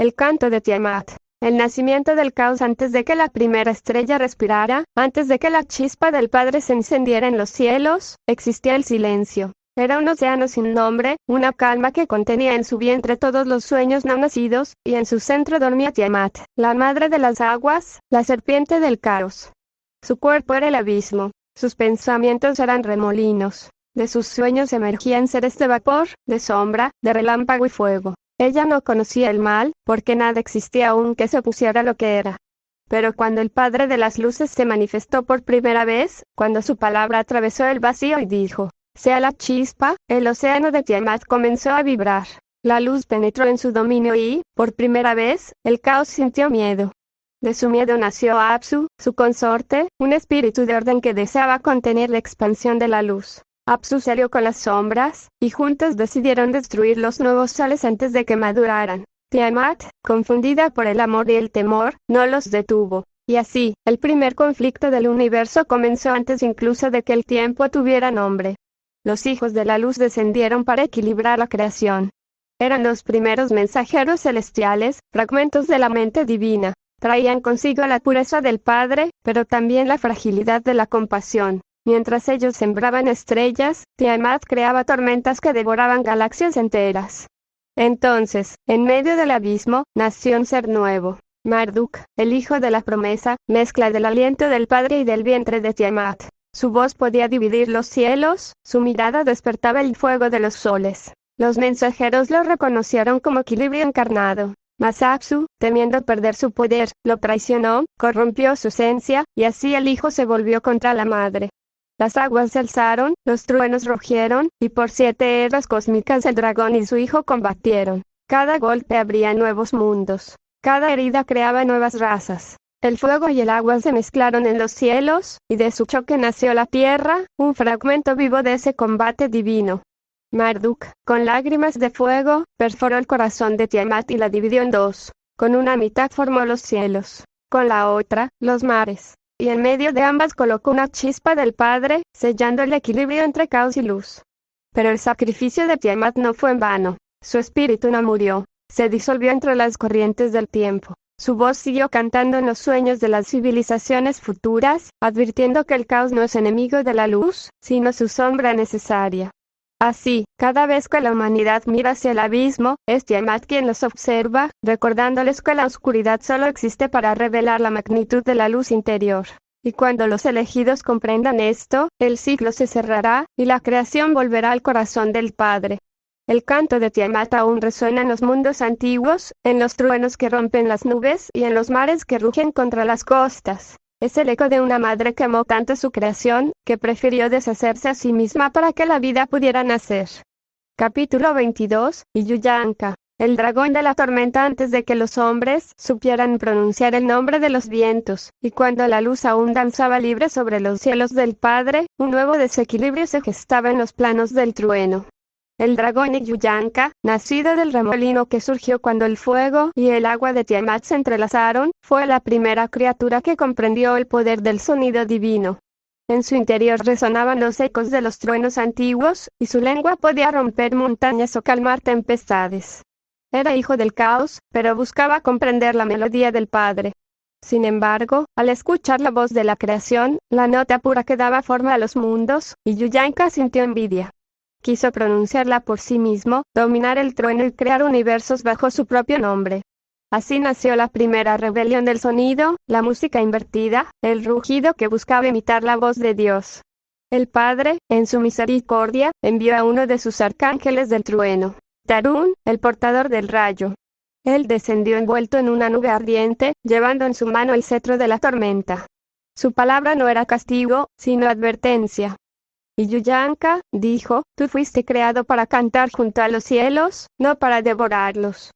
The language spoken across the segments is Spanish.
El canto de Tiamat. El nacimiento del caos antes de que la primera estrella respirara, antes de que la chispa del Padre se encendiera en los cielos, existía el silencio. Era un océano sin nombre, una calma que contenía en su vientre todos los sueños no nacidos, y en su centro dormía Tiamat, la madre de las aguas, la serpiente del caos. Su cuerpo era el abismo, sus pensamientos eran remolinos. De sus sueños emergían seres de vapor, de sombra, de relámpago y fuego. Ella no conocía el mal, porque nada existía aún que se opusiera a lo que era. Pero cuando el Padre de las Luces se manifestó por primera vez, cuando su palabra atravesó el vacío y dijo, sea la chispa, el océano de Tiamat comenzó a vibrar. La luz penetró en su dominio y, por primera vez, el caos sintió miedo. De su miedo nació Apsu, su consorte, un espíritu de orden que deseaba contener la expansión de la luz. Apsu se alió con las sombras, y juntos decidieron destruir los nuevos soles antes de que maduraran. Tiamat, confundida por el amor y el temor, no los detuvo. Y así, el primer conflicto del universo comenzó antes incluso de que el tiempo tuviera nombre. Los hijos de la luz descendieron para equilibrar la creación. Eran los primeros mensajeros celestiales, fragmentos de la mente divina. Traían consigo la pureza del Padre, pero también la fragilidad de la compasión. Mientras ellos sembraban estrellas, Tiamat creaba tormentas que devoraban galaxias enteras. Entonces, en medio del abismo, nació un ser nuevo. Marduk, el hijo de la promesa, mezcla del aliento del Padre y del vientre de Tiamat. Su voz podía dividir los cielos, su mirada despertaba el fuego de los soles. Los mensajeros lo reconocieron como equilibrio encarnado. Mas Apsu, temiendo perder su poder, lo traicionó, corrompió su esencia, y así el hijo se volvió contra la madre. Las aguas se alzaron, los truenos rugieron, y por 7 eras cósmicas el dragón y su hijo combatieron. Cada golpe abría nuevos mundos. Cada herida creaba nuevas razas. El fuego y el agua se mezclaron en los cielos, y de su choque nació la tierra, un fragmento vivo de ese combate divino. Marduk, con lágrimas de fuego, perforó el corazón de Tiamat y la dividió en dos. Con una mitad formó los cielos, con la otra, los mares. Y en medio de ambas colocó una chispa del Padre, sellando el equilibrio entre caos y luz. Pero el sacrificio de Tiamat no fue en vano. Su espíritu no murió. Se disolvió entre las corrientes del tiempo. Su voz siguió cantando en los sueños de las civilizaciones futuras, advirtiendo que el caos no es enemigo de la luz, sino su sombra necesaria. Así, cada vez que la humanidad mira hacia el abismo, es Tiamat quien los observa, recordándoles que la oscuridad solo existe para revelar la magnitud de la luz interior. Y cuando los elegidos comprendan esto, el ciclo se cerrará, y la creación volverá al corazón del Padre. El canto de Tiamat aún resuena en los mundos antiguos, en los truenos que rompen las nubes y en los mares que rugen contra las costas. Es el eco de una madre que amó tanto su creación, que prefirió deshacerse a sí misma para que la vida pudiera nacer. Capítulo 22, Yuyanka. El dragón de la tormenta antes de que los hombres supieran pronunciar el nombre de los vientos, y cuando la luz aún danzaba libre sobre los cielos del Padre, un nuevo desequilibrio se gestaba en los planos del trueno. El dragón Yuyanka, nacido del remolino que surgió cuando el fuego y el agua de Tiamat se entrelazaron, fue la primera criatura que comprendió el poder del sonido divino. En su interior resonaban los ecos de los truenos antiguos, y su lengua podía romper montañas o calmar tempestades. Era hijo del caos, pero buscaba comprender la melodía del Padre. Sin embargo, al escuchar la voz de la creación, la nota pura que daba forma a los mundos, Yuyanka sintió envidia. Quiso pronunciarla por sí mismo, dominar el trueno y crear universos bajo su propio nombre. Así nació la primera rebelión del sonido, la música invertida, el rugido que buscaba imitar la voz de Dios. El Padre, en su misericordia, envió a uno de sus arcángeles del trueno, Tarún, el portador del rayo. Él descendió envuelto en una nube ardiente, llevando en su mano el cetro de la tormenta. Su palabra no era castigo, sino advertencia. Y Yuyanka, dijo, tú fuiste creado para cantar junto a los cielos, no para devorarlos.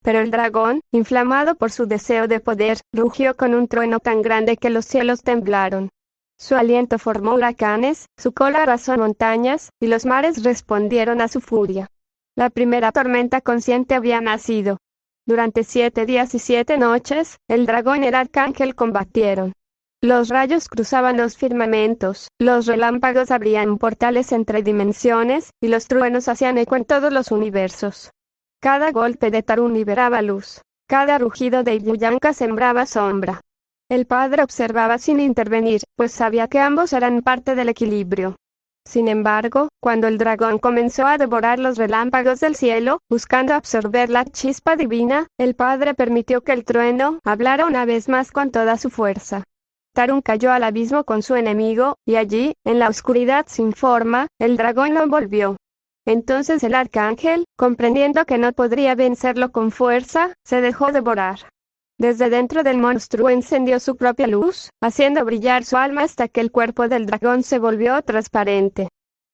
Pero el dragón, inflamado por su deseo de poder, rugió con un trueno tan grande que los cielos temblaron. Su aliento formó huracanes, su cola arrasó montañas, y los mares respondieron a su furia. La primera tormenta consciente había nacido. Durante 7 días y 7 noches, el dragón y el arcángel combatieron. Los rayos cruzaban los firmamentos, los relámpagos abrían portales entre dimensiones, y los truenos hacían eco en todos los universos. Cada golpe de Tarún liberaba luz. Cada rugido de Yuyanka sembraba sombra. El padre observaba sin intervenir, pues sabía que ambos eran parte del equilibrio. Sin embargo, cuando el dragón comenzó a devorar los relámpagos del cielo, buscando absorber la chispa divina, el padre permitió que el trueno hablara una vez más con toda su fuerza. Tarun cayó al abismo con su enemigo, y allí, en la oscuridad sin forma, el dragón lo envolvió. Entonces el arcángel, comprendiendo que no podría vencerlo con fuerza, se dejó devorar. Desde dentro del monstruo encendió su propia luz, haciendo brillar su alma hasta que el cuerpo del dragón se volvió transparente.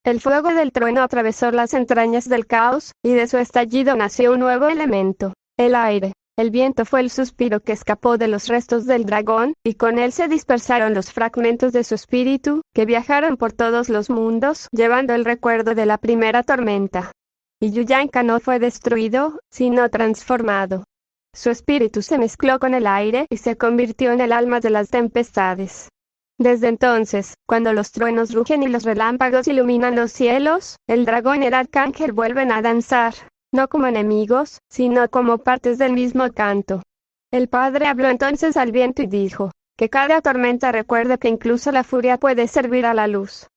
El fuego del trueno atravesó las entrañas del caos, y de su estallido nació un nuevo elemento, el aire. El viento fue el suspiro que escapó de los restos del dragón, y con él se dispersaron los fragmentos de su espíritu, que viajaron por todos los mundos, llevando el recuerdo de la primera tormenta. Y Yuyanka no fue destruido, sino transformado. Su espíritu se mezcló con el aire y se convirtió en el alma de las tempestades. Desde entonces, cuando los truenos rugen y los relámpagos iluminan los cielos, el dragón y el arcángel vuelven a danzar, no como enemigos, sino como partes del mismo canto. El padre habló entonces al viento y dijo, que cada tormenta recuerde que incluso la furia puede servir a la luz.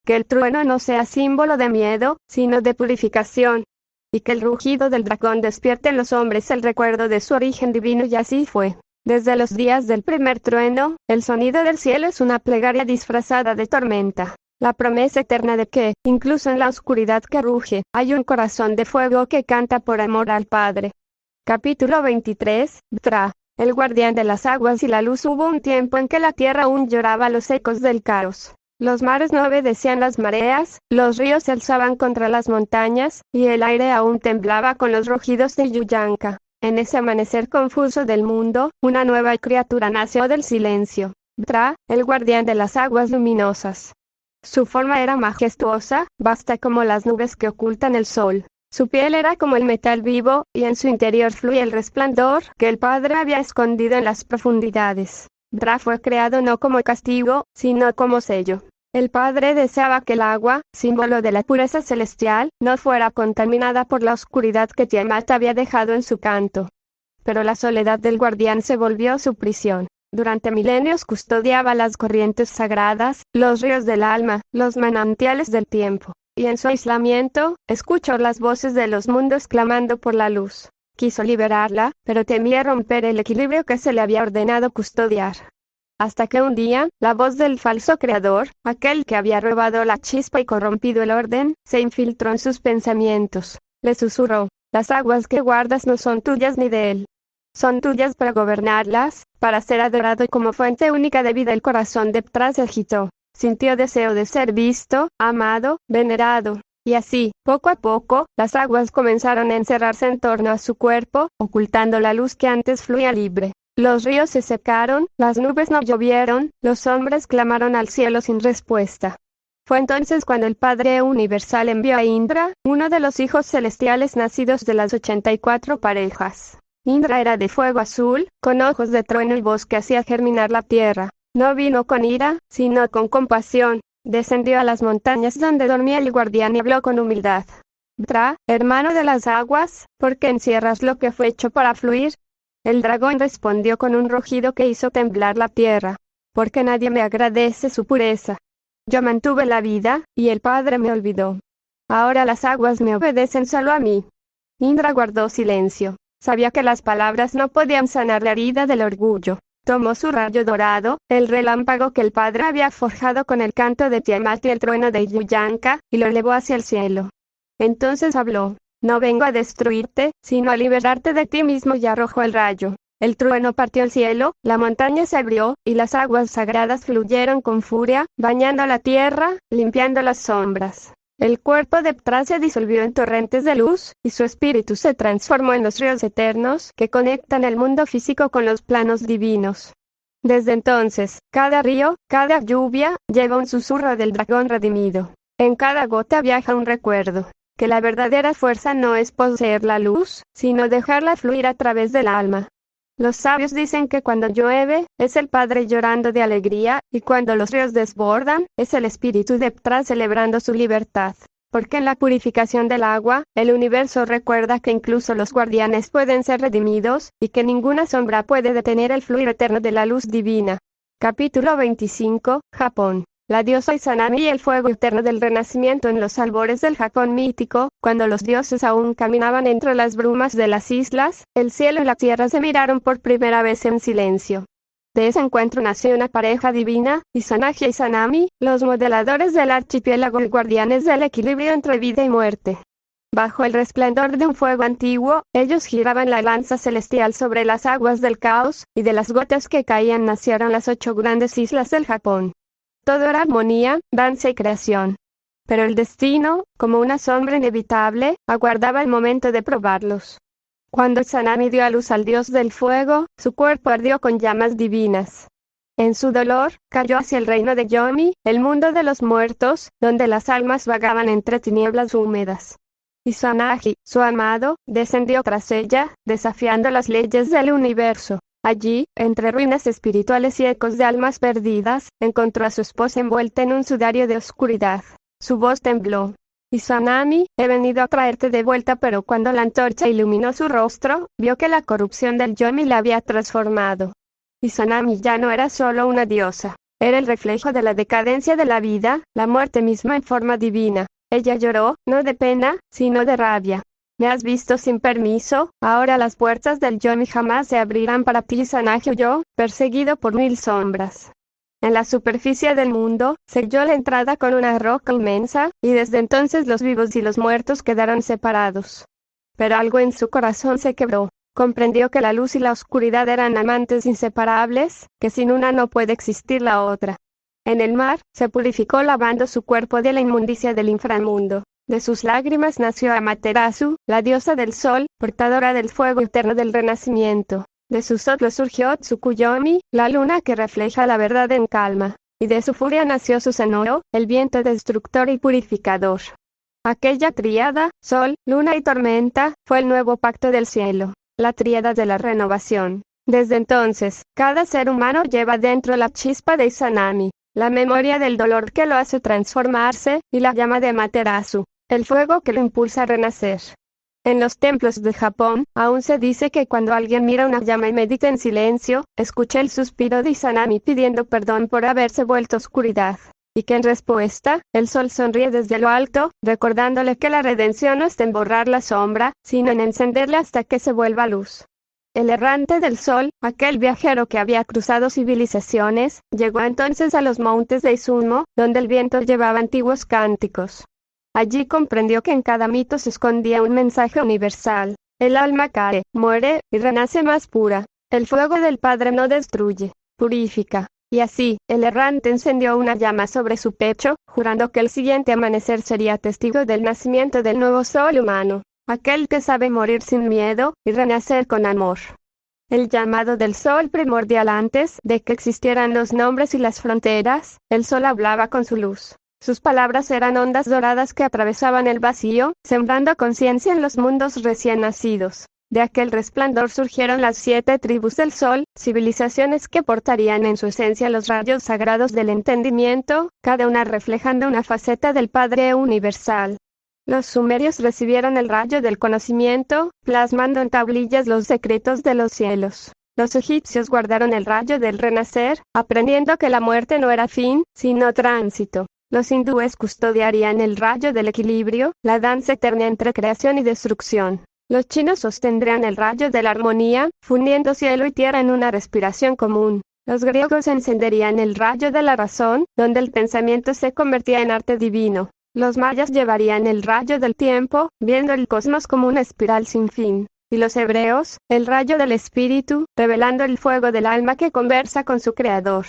Que el trueno no sea símbolo de miedo, sino de purificación. Y que el rugido del dragón despierte en los hombres el recuerdo de su origen divino, y así fue. Desde los días del primer trueno, el sonido del cielo es una plegaria disfrazada de tormenta. La promesa eterna de que, incluso en la oscuridad que ruge, hay un corazón de fuego que canta por amor al Padre. Capítulo 23, Btra. El guardián de las aguas y la luz. Hubo un tiempo en que la tierra aún lloraba los ecos del caos. Los mares no obedecían las mareas, los ríos se alzaban contra las montañas, y el aire aún temblaba con los rugidos de Yuyanka. En ese amanecer confuso del mundo, una nueva criatura nació del silencio. Btra, el guardián de las aguas luminosas. Su forma era majestuosa, vasta como las nubes que ocultan el sol. Su piel era como el metal vivo, y en su interior fluía el resplandor que el Padre había escondido en las profundidades. Btra fue creado no como castigo, sino como sello. El Padre deseaba que el agua, símbolo de la pureza celestial, no fuera contaminada por la oscuridad que Tiamat había dejado en su canto. Pero la soledad del guardián se volvió su prisión. Durante milenios custodiaba las corrientes sagradas, los ríos del alma, los manantiales del tiempo. Y en su aislamiento, escuchó las voces de los mundos clamando por la luz. Quiso liberarla, pero temía romper el equilibrio que se le había ordenado custodiar. Hasta que un día, la voz del falso creador, aquel que había robado la chispa y corrompido el orden, se infiltró en sus pensamientos. Le susurró, las aguas que guardas no son tuyas ni de él. Son tuyas para gobernarlas, para ser adorado, y como fuente única de vida el corazón de Btra se agitó. Sintió deseo de ser visto, amado, venerado. Y así, poco a poco, las aguas comenzaron a encerrarse en torno a su cuerpo, ocultando la luz que antes fluía libre. Los ríos se secaron, las nubes no llovieron, los hombres clamaron al cielo sin respuesta. Fue entonces cuando el Padre Universal envió a Indra, uno de los hijos celestiales nacidos de las 84 parejas. Indra era de fuego azul, con ojos de trueno y voz que hacía germinar la tierra. No vino con ira, sino con compasión. Descendió a las montañas donde dormía el guardián y habló con humildad. Btra, hermano de las aguas, ¿por qué encierras lo que fue hecho para fluir? El dragón respondió con un rugido que hizo temblar la tierra. Porque nadie me agradece su pureza. Yo mantuve la vida, y el Padre me olvidó. Ahora las aguas me obedecen solo a mí. Indra guardó silencio. Sabía que las palabras no podían sanar la herida del orgullo. Tomó su rayo dorado, el relámpago que el Padre había forjado con el canto de Tiamat y el trueno de Yuyanka, y lo elevó hacia el cielo. Entonces habló. No vengo a destruirte, sino a liberarte de ti mismo, y arrojó el rayo. El trueno partió el cielo, la montaña se abrió, y las aguas sagradas fluyeron con furia, bañando la tierra, limpiando las sombras. El cuerpo de Btra se disolvió en torrentes de luz, y su espíritu se transformó en los ríos eternos que conectan el mundo físico con los planos divinos. Desde entonces, cada río, cada lluvia, lleva un susurro del dragón redimido. En cada gota viaja un recuerdo. Que la verdadera fuerza no es poseer la luz, sino dejarla fluir a través del alma. Los sabios dicen que cuando llueve, es el Padre llorando de alegría, y cuando los ríos desbordan, es el espíritu de Btra celebrando su libertad. porque en la purificación del agua, el universo recuerda que incluso los guardianes pueden ser redimidos, y que ninguna sombra puede detener el fluir eterno de la luz divina. Capítulo 25, Japón. La diosa Izanami y el fuego eterno del renacimiento en los albores del Japón mítico, cuando los dioses aún caminaban entre las brumas de las islas, el cielo y la tierra se miraron por primera vez en silencio. De ese encuentro nació una pareja divina, Izanagi y Izanami, los modeladores del archipiélago y guardianes del equilibrio entre vida y muerte. Bajo el resplandor de un fuego antiguo, ellos giraban la lanza celestial sobre las aguas del caos, y de las gotas que caían nacieron las 8 grandes islas del Japón. Todo era armonía, danza y creación. Pero el destino, como una sombra inevitable, aguardaba el momento de probarlos. Cuando Izanami dio a luz al dios del fuego, su cuerpo ardió con llamas divinas. En su dolor, cayó hacia el reino de Yomi, el mundo de los muertos, donde las almas vagaban entre tinieblas húmedas. Izanagi, su amado, descendió tras ella, desafiando las leyes del universo. Allí, entre ruinas espirituales y ecos de almas perdidas, encontró a su esposa envuelta en un sudario de oscuridad. Su voz tembló. Izanami, he venido a traerte de vuelta, pero cuando la antorcha iluminó su rostro, vio que la corrupción del Yomi la había transformado. Izanami ya no era solo una diosa. Era el reflejo de la decadencia de la vida, la muerte misma en forma divina. Ella lloró, no de pena, sino de rabia. Me has visto sin permiso, ahora las puertas del Yomi jamás se abrirán para ti. Izanagi huyó, perseguido por 1000 sombras. En la superficie del mundo, selló la entrada con una roca inmensa, y desde entonces los vivos y los muertos quedaron separados. Pero algo en su corazón se quebró. Comprendió que la luz y la oscuridad eran amantes inseparables, que sin una no puede existir la otra. En el mar, se purificó lavando su cuerpo de la inmundicia del inframundo. De sus lágrimas nació Amaterasu, la diosa del sol, portadora del fuego eterno del renacimiento. De sus ojos surgió Tsukuyomi, la luna que refleja la verdad en calma. Y de su furia nació Susanoo, el viento destructor y purificador. Aquella tríada, sol, luna y tormenta, fue el nuevo pacto del cielo, la tríada de la renovación. Desde entonces, cada ser humano lleva dentro la chispa de Izanami, la memoria del dolor que lo hace transformarse, y la llama de Amaterasu, el fuego que lo impulsa a renacer. En los templos de Japón, aún se dice que cuando alguien mira una llama y medita en silencio, escucha el suspiro de Izanami pidiendo perdón por haberse vuelto oscuridad. Y que en respuesta, el sol sonríe desde lo alto, recordándole que la redención no está en borrar la sombra, sino en encenderla hasta que se vuelva luz. El errante del sol, aquel viajero que había cruzado civilizaciones, llegó entonces a los montes de Izumo, donde el viento llevaba antiguos cánticos. Allí comprendió que en cada mito se escondía un mensaje universal. El alma cae, muere, y renace más pura. El fuego del Padre no destruye, purifica. Y así, el errante encendió una llama sobre su pecho, jurando que el siguiente amanecer sería testigo del nacimiento del nuevo sol humano, aquel que sabe morir sin miedo, y renacer con amor. El llamado del sol primordial. Antes de que existieran los nombres y las fronteras, el sol hablaba con su luz. Sus palabras eran ondas doradas que atravesaban el vacío, sembrando conciencia en los mundos recién nacidos. De aquel resplandor surgieron las 7 tribus del sol, civilizaciones que portarían en su esencia los rayos sagrados del entendimiento, cada una reflejando una faceta del Padre universal. Los sumerios recibieron el rayo del conocimiento, plasmando en tablillas los secretos de los cielos. Los egipcios guardaron el rayo del renacer, aprendiendo que la muerte no era fin, sino tránsito. Los hindúes custodiarían el rayo del equilibrio, la danza eterna entre creación y destrucción. Los chinos sostendrían el rayo de la armonía, fundiendo cielo y tierra en una respiración común. Los griegos encenderían el rayo de la razón, donde el pensamiento se convertía en arte divino. Los mayas llevarían el rayo del tiempo, viendo el cosmos como una espiral sin fin. Y los hebreos, el rayo del espíritu, revelando el fuego del alma que conversa con su creador.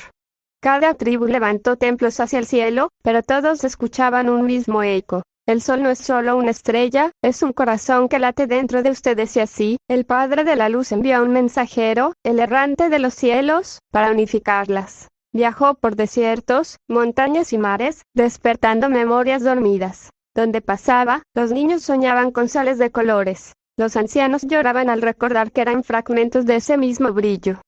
Cada tribu levantó templos hacia el cielo, pero todos escuchaban un mismo eco. El sol no es solo una estrella, es un corazón que late dentro de ustedes, y así, el Padre de la Luz envió a un mensajero, el errante de los cielos, para unificarlas. Viajó por desiertos, montañas y mares, despertando memorias dormidas. Donde pasaba, los niños soñaban con soles de colores. Los ancianos lloraban al recordar que eran fragmentos de ese mismo brillo.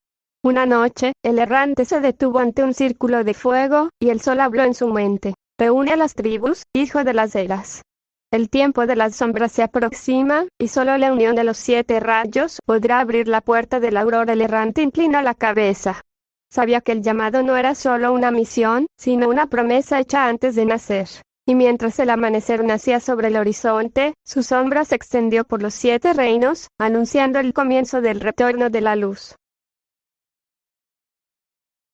Una noche, el errante se detuvo ante un círculo de fuego, y el sol habló en su mente. Reúne a las tribus, hijo de las eras. El tiempo de las sombras se aproxima, y solo la unión de los 7 rayos podrá abrir la puerta de la aurora. El errante inclina la cabeza. Sabía que el llamado no era solo una misión, sino una promesa hecha antes de nacer. Y mientras el amanecer nacía sobre el horizonte, su sombra se extendió por los 7 reinos, anunciando el comienzo del retorno de la luz.